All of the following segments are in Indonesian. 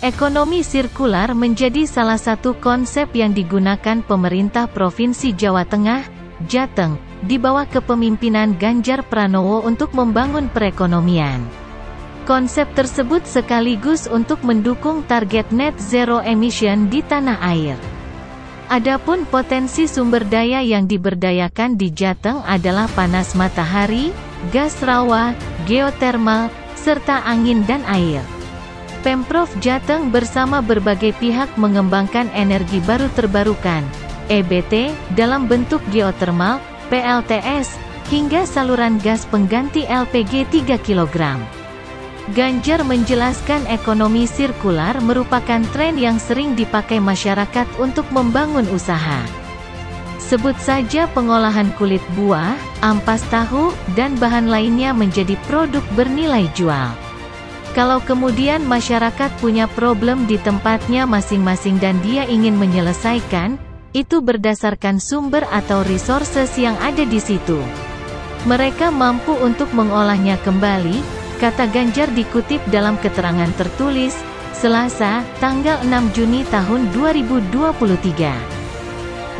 Ekonomi sirkular menjadi salah satu konsep yang digunakan pemerintah Provinsi Jawa Tengah, Jateng, di bawah kepemimpinan Ganjar Pranowo untuk membangun perekonomian. Konsep tersebut sekaligus untuk mendukung target net zero emission di tanah air. Adapun potensi sumber daya yang diberdayakan di Jateng adalah panas matahari, gas rawa, geotermal, serta angin dan air. Pemprov Jateng bersama berbagai pihak mengembangkan energi baru terbarukan, EBT, dalam bentuk geotermal, PLTS, hingga saluran gas pengganti LPG 3 kg. Ganjar menjelaskan ekonomi sirkular merupakan tren yang sering dipakai masyarakat untuk membangun usaha. Sebut saja pengolahan kulit buah, ampas tahu, dan bahan lainnya menjadi produk bernilai jual. Kalau kemudian masyarakat punya problem di tempatnya masing-masing dan dia ingin menyelesaikan, itu berdasarkan sumber atau resources yang ada di situ. Mereka mampu untuk mengolahnya kembali, kata Ganjar dikutip dalam keterangan tertulis, Selasa, tanggal 6 Juni tahun 2023.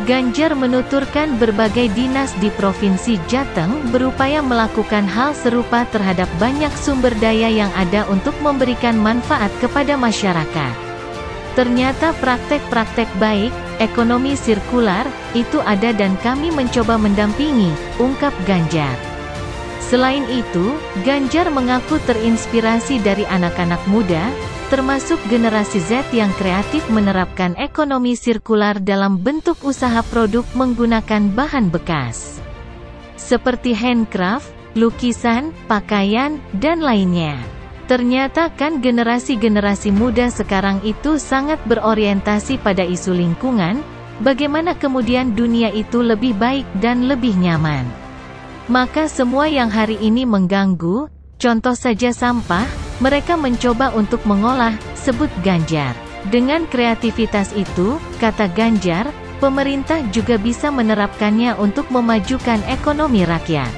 Ganjar menuturkan berbagai dinas di Provinsi Jateng berupaya melakukan hal serupa terhadap banyak sumber daya yang ada untuk memberikan manfaat kepada masyarakat. Ternyata praktek-praktek baik, ekonomi sirkular, itu ada dan kami mencoba mendampingi, ungkap Ganjar. Selain itu, Ganjar mengaku terinspirasi dari anak-anak muda, termasuk generasi Z yang kreatif menerapkan ekonomi sirkular dalam bentuk usaha produk menggunakan bahan bekas. Seperti handcraft, lukisan, pakaian, dan lainnya. Ternyata kan generasi-generasi muda sekarang itu sangat berorientasi pada isu lingkungan, bagaimana kemudian dunia itu lebih baik dan lebih nyaman. Maka semua yang hari ini mengganggu, contoh saja sampah, mereka mencoba untuk mengolah, sebut Ganjar. Dengan kreativitas itu, kata Ganjar, pemerintah juga bisa menerapkannya untuk memajukan ekonomi rakyat.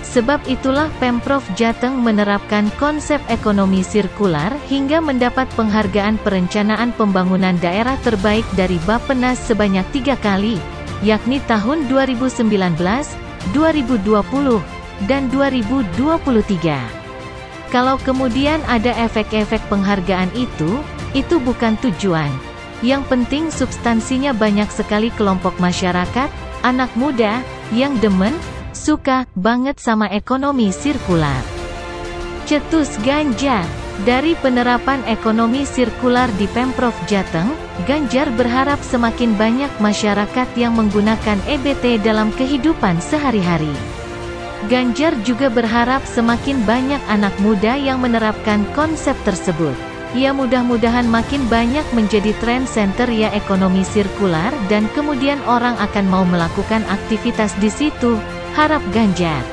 Sebab itulah Pemprov Jateng menerapkan konsep ekonomi sirkular hingga mendapat penghargaan perencanaan pembangunan daerah terbaik dari Bappenas sebanyak 3 kali, yakni tahun 2019, 2020, dan 2023. Kalau kemudian ada efek-efek penghargaan itu bukan tujuan. Yang penting substansinya banyak sekali kelompok masyarakat, anak muda, yang demen, suka banget sama ekonomi sirkular. Cetus Ganjar. Dari penerapan ekonomi sirkular di Pemprov Jateng, Ganjar berharap semakin banyak masyarakat yang menggunakan EBT dalam kehidupan sehari-hari. Ganjar juga berharap semakin banyak anak muda yang menerapkan konsep tersebut. Ya mudah-mudahan makin banyak menjadi trend center ya ekonomi sirkular dan kemudian orang akan mau melakukan aktivitas di situ, harap Ganjar.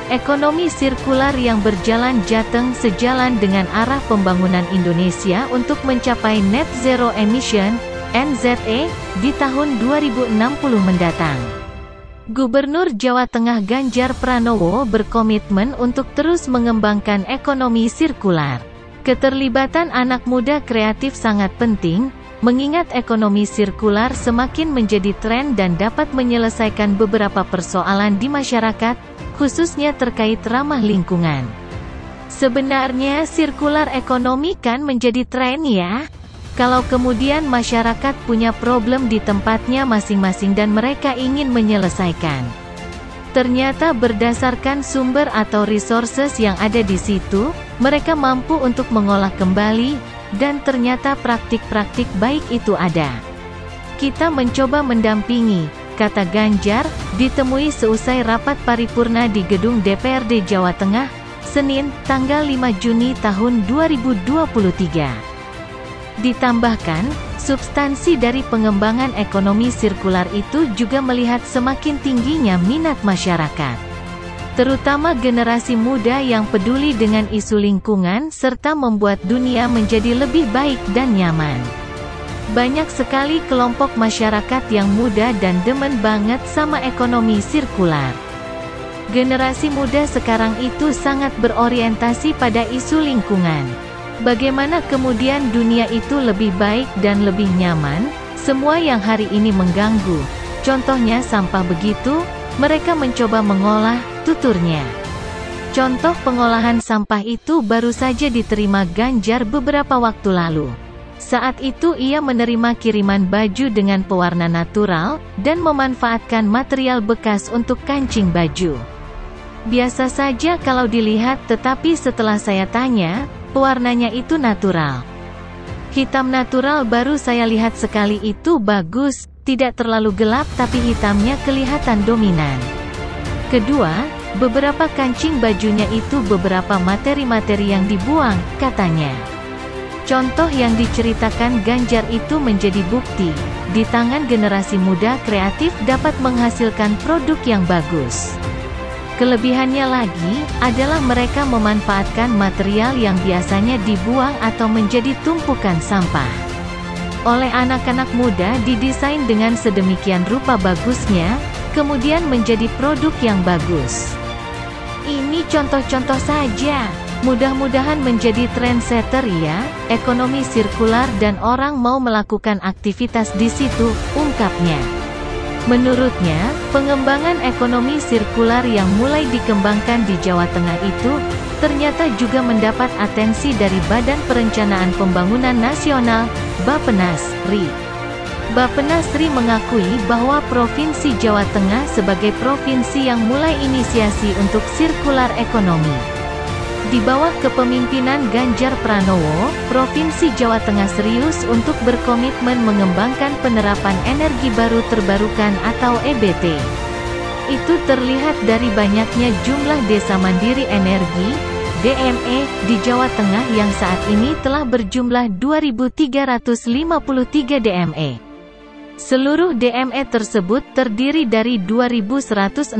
Ekonomi sirkular yang berjalan Jateng sejalan dengan arah pembangunan Indonesia untuk mencapai net zero emission, NZE, di tahun 2060 mendatang. Gubernur Jawa Tengah Ganjar Pranowo berkomitmen untuk terus mengembangkan ekonomi sirkular. Keterlibatan anak muda kreatif sangat penting, mengingat ekonomi sirkular semakin menjadi tren dan dapat menyelesaikan beberapa persoalan di masyarakat, khususnya terkait ramah lingkungan. Sebenarnya sirkular ekonomi kan menjadi tren ya? Kalau kemudian masyarakat punya problem di tempatnya masing-masing dan mereka ingin menyelesaikan. Ternyata berdasarkan sumber atau resources yang ada di situ, mereka mampu untuk mengolah kembali, dan ternyata praktik-praktik baik itu ada. Kita mencoba mendampingi, kata Ganjar, ditemui seusai rapat paripurna di gedung DPRD Jawa Tengah, Senin, tanggal 5 Juni tahun 2023. Ditambahkan, substansi dari pengembangan ekonomi sirkular itu juga melihat semakin tingginya minat masyarakat. Terutama generasi muda yang peduli dengan isu lingkungan serta membuat dunia menjadi lebih baik dan nyaman. Banyak sekali kelompok masyarakat yang muda dan demen banget sama ekonomi sirkular. Generasi muda sekarang itu sangat berorientasi pada isu lingkungan. Bagaimana kemudian dunia itu lebih baik dan lebih nyaman? Semua yang hari ini mengganggu, contohnya sampah begitu, mereka mencoba mengolah, tuturnya. Contoh pengolahan sampah itu baru saja diterima Ganjar beberapa waktu lalu. Saat itu ia menerima kiriman baju dengan pewarna natural, dan memanfaatkan material bekas untuk kancing baju. Biasa saja kalau dilihat, tetapi setelah saya tanya, pewarnanya itu natural. Hitam natural baru saya lihat sekali, itu bagus, tidak terlalu gelap tapi hitamnya kelihatan dominan. Kedua, beberapa kancing bajunya itu beberapa materi-materi yang dibuang, katanya. Contoh yang diceritakan Ganjar itu menjadi bukti, di tangan generasi muda kreatif dapat menghasilkan produk yang bagus. Kelebihannya lagi, adalah mereka memanfaatkan material yang biasanya dibuang atau menjadi tumpukan sampah. Oleh anak-anak muda didesain dengan sedemikian rupa bagusnya, kemudian menjadi produk yang bagus. Ini contoh-contoh saja. Mudah-mudahan menjadi trendsetter ya, ekonomi sirkular dan orang mau melakukan aktivitas di situ, ungkapnya. Menurutnya, pengembangan ekonomi sirkular yang mulai dikembangkan di Jawa Tengah itu, ternyata juga mendapat atensi dari Badan Perencanaan Pembangunan Nasional, Bappenas, RI. Bappenas RI mengakui bahwa Provinsi Jawa Tengah sebagai provinsi yang mulai inisiasi untuk sirkular ekonomi. Di bawah kepemimpinan Ganjar Pranowo, Provinsi Jawa Tengah serius untuk berkomitmen mengembangkan penerapan energi baru terbarukan atau EBT. Itu terlihat dari banyaknya jumlah desa mandiri energi, DME, di Jawa Tengah yang saat ini telah berjumlah 2.353 DME. Seluruh DME tersebut terdiri dari 2.167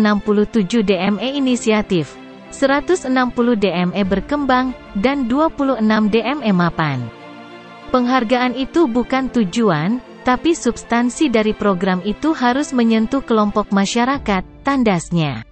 DME inisiatif, 160 DME berkembang, dan 26 DME mapan. Penghargaan itu bukan tujuan, tapi substansi dari program itu harus menyentuh kelompok masyarakat, tandasnya.